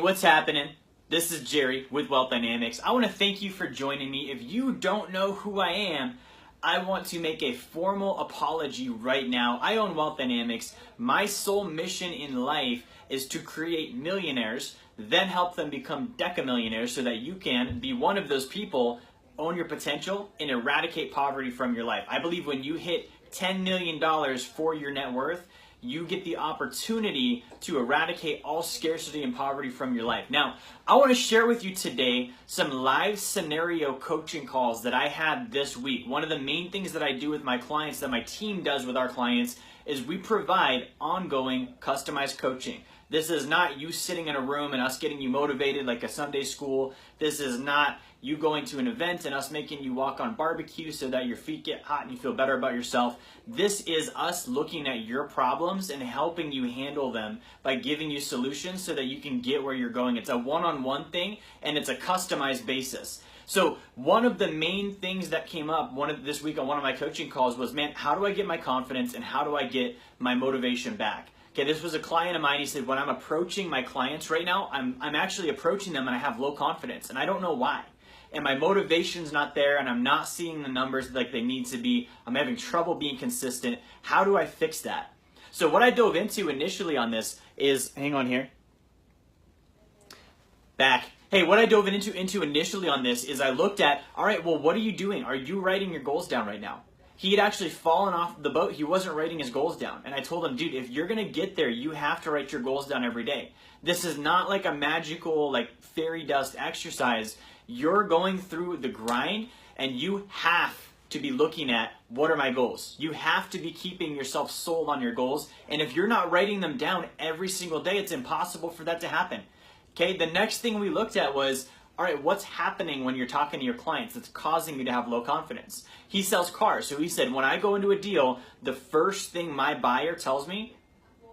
What's happening? This is Jerry with Wealth Dynamics. I want to thank you for joining me. If you don't know who I am, I want to make a formal apology right now. I own Wealth Dynamics. My sole mission in life is to create millionaires, then help them become decamillionaires so that you can be one of those people, own your potential, and eradicate poverty from your life. I believe when you hit $10 million for your net worth, you get the opportunity to eradicate all scarcity and poverty from your life. Now, I want to share with you today some live scenario coaching calls that I had this week. One of the main things that I do with my clients, that my team does with our clients, is we provide ongoing customized coaching. This is not you sitting in a room and us getting you motivated like a Sunday school. This is not you going to an event and us making you walk on barbecue so that your feet get hot and you feel better about yourself. This is us looking at your problems and helping you handle them by giving you solutions so that you can get where you're going. It's a one-on-one thing and it's a customized basis. So one of the main things that came up this week on one of my coaching calls was, man, how do I get my confidence and how do I get my motivation back? Okay, this was a client of mine. He said, when I'm approaching my clients right now, I'm actually approaching them and I have low confidence and I don't know why. And my motivation's not there and I'm not seeing the numbers like they need to be. I'm having trouble being consistent. How do I fix that? So what I dove into initially on this is, hang on here. Back. Hey, what I dove into initially on this is I looked at, all right, well, what are you doing? Are you writing your goals down right now? He had actually fallen off the boat. He wasn't writing his goals down. And I told him, dude, if you're going to get there, you have to write your goals down every day. This is not like a magical, like fairy dust exercise. You're going through the grind and you have to be looking at, what are my goals? You have to be keeping yourself sold on your goals. And if you're not writing them down every single day, it's impossible for that to happen. Okay, the next thing we looked at was, all right, what's happening when you're talking to your clients that's causing you to have low confidence? He sells cars. So he said, when I go into a deal, the first thing my buyer tells me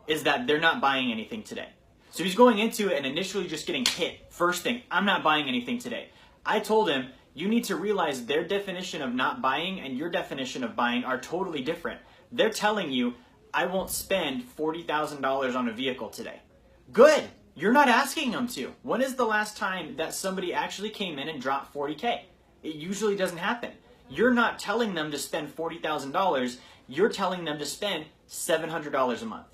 is that they're not buying anything today. So he's going into it and initially just getting hit. First thing, I'm not buying anything today. I told him, you need to realize their definition of not buying and your definition of buying are totally different. They're telling you, I won't spend $40,000 on a vehicle today. Good. You're not asking them to. When is the last time that somebody actually came in and dropped 40K? It usually doesn't happen. You're not telling them to spend $40,000. You're telling them to spend $700 a month.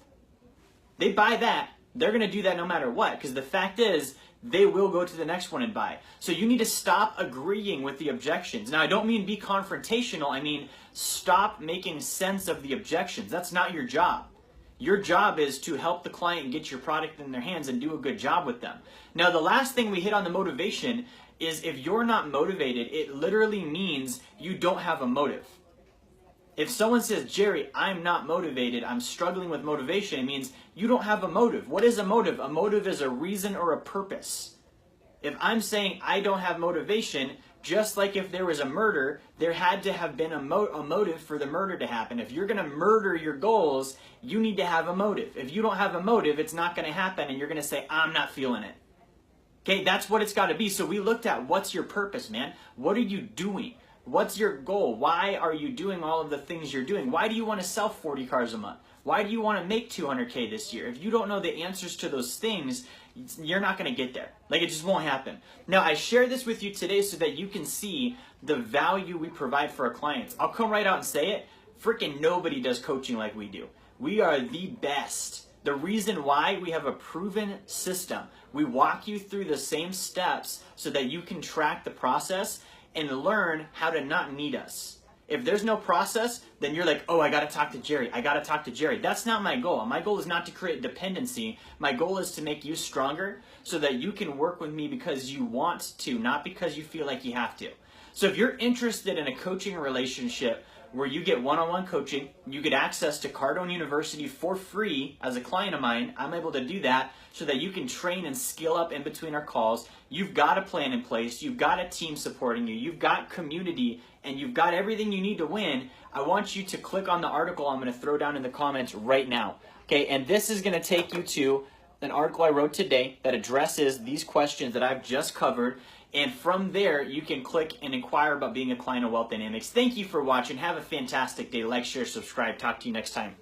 They buy that. They're going to do that no matter what, because the fact is, they will go to the next one and buy. So you need to stop agreeing with the objections. Now, I don't mean be confrontational. I mean, stop making sense of the objections. That's not your job. Your job is to help the client get your product in their hands and do a good job with them. Now, the last thing we hit on the motivation is if you're not motivated, it literally means you don't have a motive. If someone says, Jerry, I'm not motivated, I'm struggling with motivation, it means you don't have a motive. What is a motive? A motive is a reason or a purpose. If I'm saying I don't have motivation, just like if there was a murder, there had to have been a motive for the murder to happen. If you're going to murder your goals, you need to have a motive. If you don't have a motive, it's not going to happen and you're going to say, I'm not feeling it. Okay, that's what it's got to be. So we looked at, what's your purpose, man? What are you doing? What's your goal? Why are you doing all of the things you're doing? Why do you want to sell 40 cars a month? Why do you want to make 200K this year? If you don't know the answers to those things, you're not going to get there. Like, it just won't happen. Now, I share this with you today so that you can see the value we provide for our clients. I'll come right out and say it. Freaking nobody does coaching like we do. We are the best. The reason why, we have a proven system. We walk you through the same steps so that you can track the process and learn how to not need us. If there's no process, then you're like, oh, I got to talk to Jerry. I got to talk to Jerry. That's not my goal. My goal is not to create dependency. My goal is to make you stronger so that you can work with me because you want to, not because you feel like you have to. So if you're interested in a coaching relationship where you get one-on-one coaching, you get access to Cardone University for free as a client of mine, I'm able to do that so that you can train and skill up in between our calls. You've got a plan in place. You've got a team supporting you. You've got community, and you've got everything you need to win. I want you to click on the article I'm going to throw down in the comments right now. Okay, and this is going to take you to an article I wrote today that addresses these questions that I've just covered. And from there, you can click and inquire about being a client of Wealth Dynamics. Thank you for watching. Have a fantastic day. Like, share, subscribe. Talk to you next time.